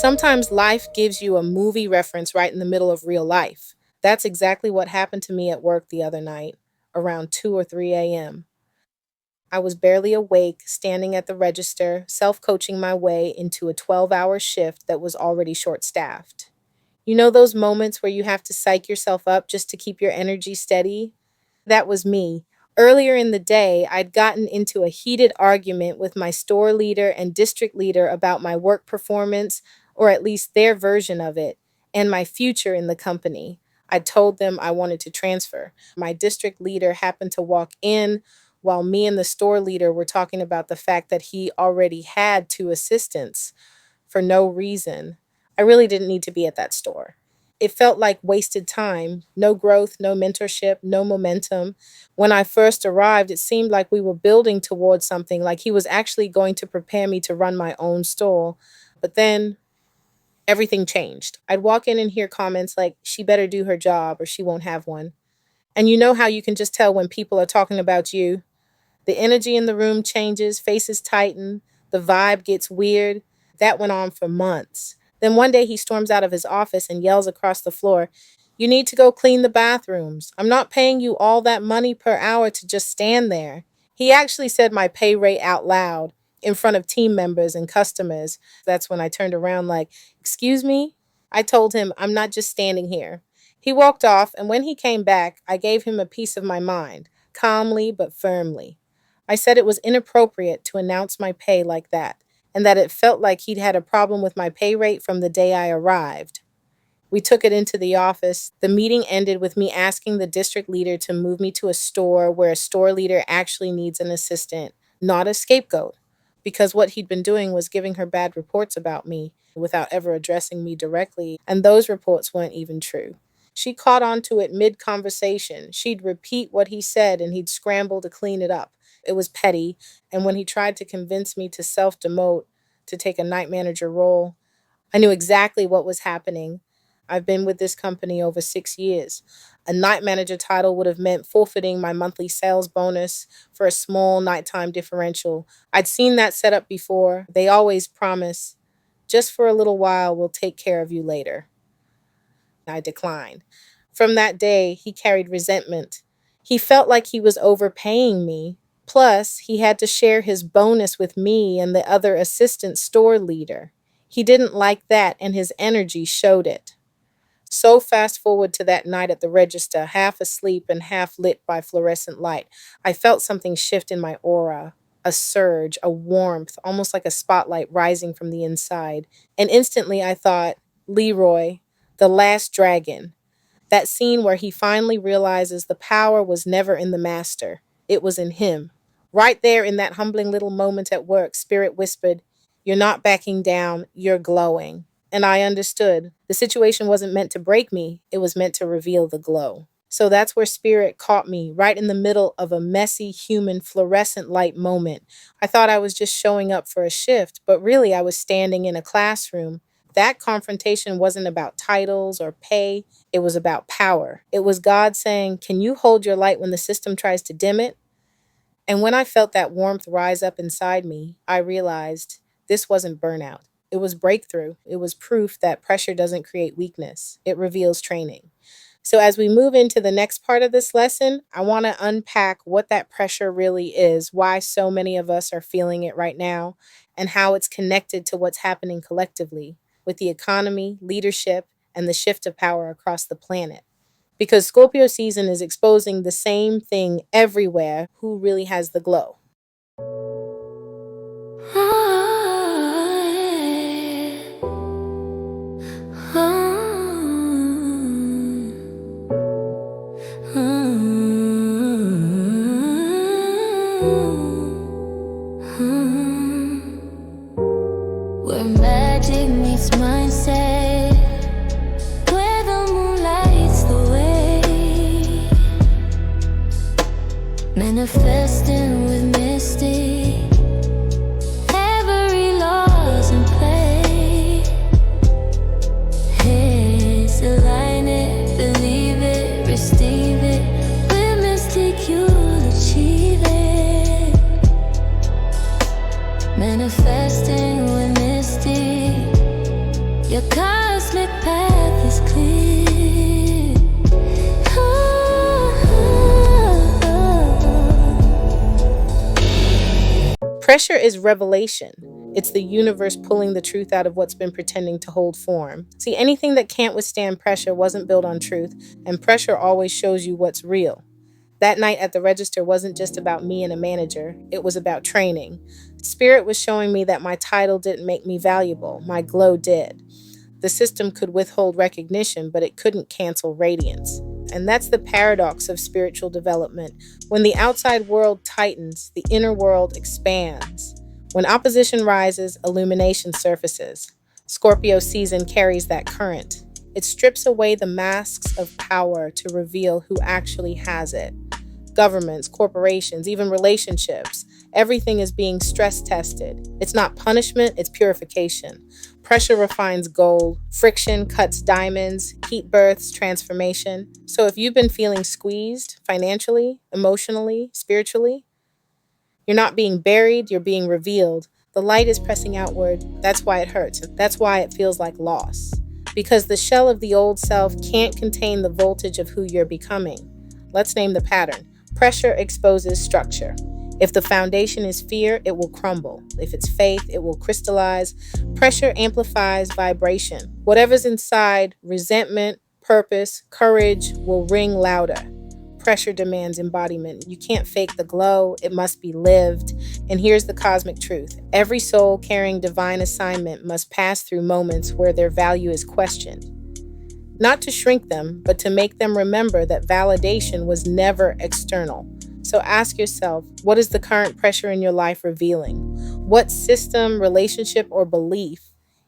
Sometimes life gives you a movie reference right in the middle of real life. That's exactly what happened to me at work the other night, around 2 or 3 a.m. I was barely awake, standing at the register, self coaching my way into a 12-hour shift that was already short staffed. You know those moments where you have to psych yourself up just to keep your energy steady? That was me. Earlier in the day, I'd gotten into a heated argument with my store leader and district leader about my work performance, or at least their version of it, and my future in the company. I told them I wanted to transfer. My district leader happened to walk in while me and the store leader were talking about the fact that he already had two assistants for no reason. I really didn't need to be at that store. It felt like wasted time, no growth, no mentorship, no momentum. When I first arrived, it seemed like we were building towards something, like he was actually going to prepare me to run my own store. But then everything changed. I'd walk in and hear comments like, she better do her job or she won't have one. And you know how you can just tell when people are talking about you? The energy in the room changes, faces tighten, the vibe gets weird. That went on for months. Then one day he storms out of his office and yells across the floor, "You need to go clean the bathrooms. I'm not paying you all that money per hour to just stand there." He actually said my pay rate out loud in front of team members and customers. That's when I turned around like, "Excuse me?" I told him, "I'm not just standing here." He walked off, and when he came back, I gave him a piece of my mind, calmly but firmly. I said it was inappropriate to announce my pay like that, and that it felt like he'd had a problem with my pay rate from the day I arrived. We took it into the office. The meeting ended with me asking the district leader to move me to a store where a store leader actually needs an assistant, not a scapegoat, because what he'd been doing was giving her bad reports about me without ever addressing me directly, and those reports weren't even true. She caught on to it mid-conversation. She'd repeat what he said and he'd scramble to clean it up. It was petty, and when he tried to convince me to self-demote, to take a night manager role, I knew exactly what was happening. I've been with this company over 6 years. A night manager title would have meant forfeiting my monthly sales bonus for a small nighttime differential. I'd seen that setup before. They always promise, just for a little while, we'll take care of you later. I declined. From that day, he carried resentment. He felt like he was overpaying me. Plus, he had to share his bonus with me and the other assistant store leader. He didn't like that, and his energy showed it. So fast forward to that night at the register, half asleep and half lit by fluorescent light. I felt something shift in my aura, a surge, a warmth, almost like a spotlight rising from the inside. And instantly I thought, Leroy, the last dragon. That scene where he finally realizes the power was never in the master. It was in him. Right there in that humbling little moment at work, Spirit whispered, "You're not backing down, you're glowing." And I understood. The situation wasn't meant to break me. It was meant to reveal the glow. So that's where Spirit caught me, right in the middle of a messy, human, fluorescent light moment. I thought I was just showing up for a shift, but really I was standing in a classroom. That confrontation wasn't about titles or pay. It was about power. It was God saying, "Can you hold your light when the system tries to dim it?" And when I felt that warmth rise up inside me, I realized this wasn't burnout. It was breakthrough. It was proof that pressure doesn't create weakness. It reveals training. So as we move into the next part of this lesson, I want to unpack what that pressure really is, why so many of us are feeling it right now, and how it's connected to what's happening collectively with the economy, leadership, and the shift of power across the planet. Because Scorpio season is exposing the same thing everywhere: who really has the glow. Where magic meets mindset, where the moon lights the way, manifesting with Mystique, every law's in play. Heads align it, believe it, receive it. With Mystique you'll achieve it. Manifesting with Mystique, Your cosmic path is clear. Pressure is revelation. It's the universe pulling the truth out of what's been pretending to hold form. See, anything that can't withstand pressure wasn't built on truth, and pressure always shows you what's real. That night at the register wasn't just about me and a manager, it was about training. Spirit was showing me that my title didn't make me valuable, my glow did. The system could withhold recognition, but it couldn't cancel radiance. And that's the paradox of spiritual development. When the outside world tightens, the inner world expands. When opposition rises, illumination surfaces. Scorpio season carries that current. It strips away the masks of power to reveal who actually has it. Governments, corporations, even relationships, everything is being stress tested. It's not punishment, it's purification. Pressure refines gold, friction cuts diamonds, heat births transformation. So if you've been feeling squeezed financially, emotionally, spiritually, you're not being buried, you're being revealed. The light is pressing outward. That's why it hurts. That's why it feels like loss. Because the shell of the old self can't contain the voltage of who you're becoming. Let's name the pattern. Pressure exposes structure. If the foundation is fear, it will crumble. If it's faith, it will crystallize. Pressure amplifies vibration. Whatever's inside, resentment, purpose, courage, will ring louder. Pressure demands embodiment. You can't fake the glow, it must be lived. And here's the cosmic truth. Every soul carrying divine assignment must pass through moments where their value is questioned. Not to shrink them, but to make them remember that validation was never external. So ask yourself, what is the current pressure in your life revealing? What system, relationship, or belief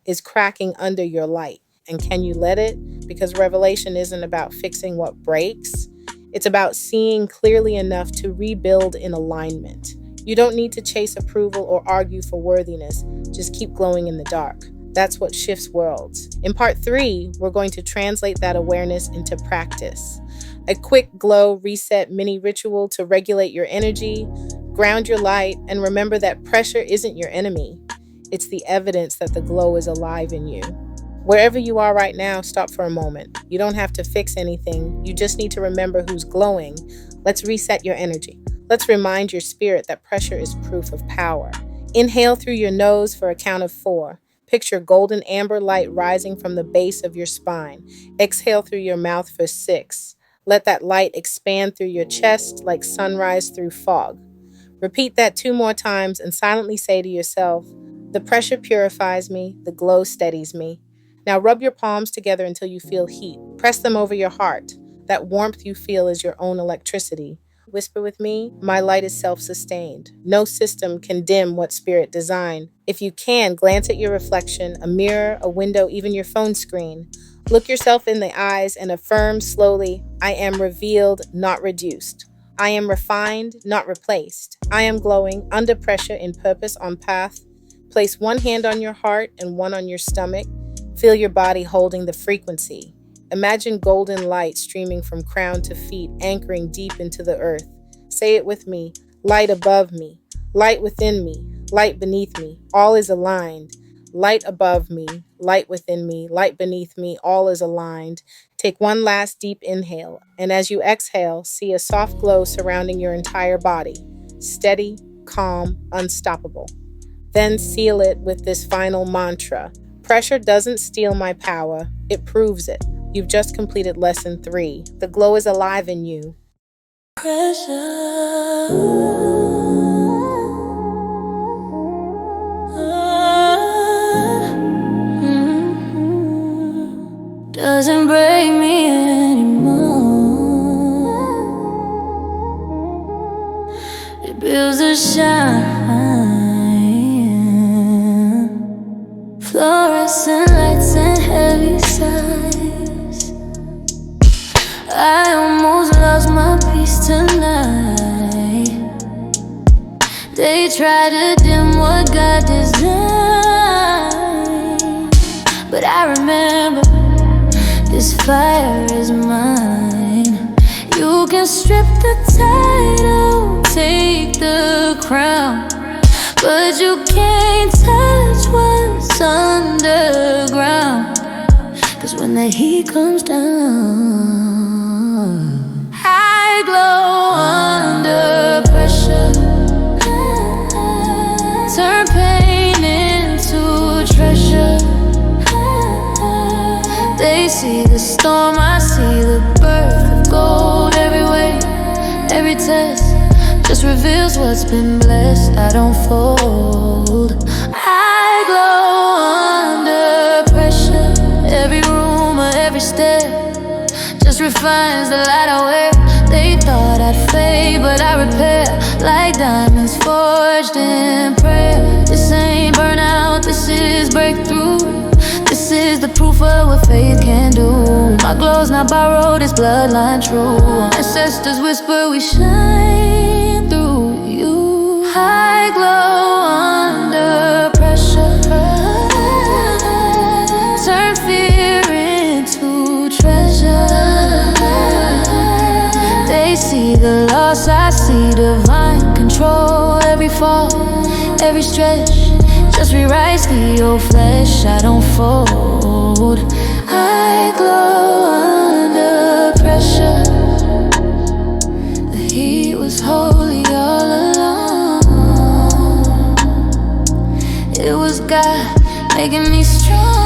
is cracking under your light? And can you let it? Because revelation isn't about fixing what breaks. It's about seeing clearly enough to rebuild in alignment. You don't need to chase approval or argue for worthiness. Just keep glowing in the dark. That's what shifts worlds. In part 3, we're going to translate that awareness into practice. A quick glow reset mini ritual to regulate your energy, ground your light, and remember that pressure isn't your enemy. It's the evidence that the glow is alive in you. Wherever you are right now, stop for a moment. You don't have to fix anything. You just need to remember who's glowing. Let's reset your energy. Let's remind your spirit that pressure is proof of power. Inhale through your nose for a count of 4. Picture golden amber light rising from the base of your spine. Exhale through your mouth for 6. Let that light expand through your chest like sunrise through fog. Repeat that 2 more times and silently say to yourself, the pressure purifies me, the glow steadies me. Now rub your palms together until you feel heat. Press them over your heart. That warmth you feel is your own electricity. Whisper with me, my light is self-sustained. No system can dim what spirit designed. If you can, glance at your reflection, a mirror, a window, even your phone screen. Look yourself in the eyes and affirm slowly, I am revealed, not reduced. I am refined, not replaced. I am glowing, under pressure, in purpose, on path. Place one hand on your heart and one on your stomach. Feel your body holding the frequency. Imagine golden light streaming from crown to feet, anchoring deep into the earth. Say it with me, light above me, light within me, light beneath me, all is aligned. Light above me, light within me, light beneath me, all is aligned. Take one last deep inhale, and as you exhale, see a soft glow surrounding your entire body. Steady, calm, unstoppable. Then seal it with this final mantra. Pressure doesn't steal my power, it proves it. You've just completed lesson 3. The glow is alive in you. Pressure doesn't break me anymore. It builds a shine, fluorescent lights and heavy sighs. I almost lost my peace tonight. They try to dim what God designed, but I remember this fire is mine. You can strip the title, take the crown, but you can't touch what's underground. 'cause when the heat comes down, I glow under pressure. Turn pain into treasure. They see the storm, I see the birth of gold. Every way, every test just reveals what's been blessed. I don't fold, I glow under pressure. Every rumor, every step just refines the light I wear. They thought I'd fade, but I repair like diamonds forged in prayer. This ain't burnout, this is breakthrough. This is the proof of what faith can do. My glow's not borrowed, it's bloodline true. Ancestors whisper we shine through you. I glow under pressure. Turn fear into treasure. They see the loss, I see divine control. Every fall, every stretch just rewrites the old flesh. I don't fold, I glow under pressure. The heat was holy all along. It was God making me strong.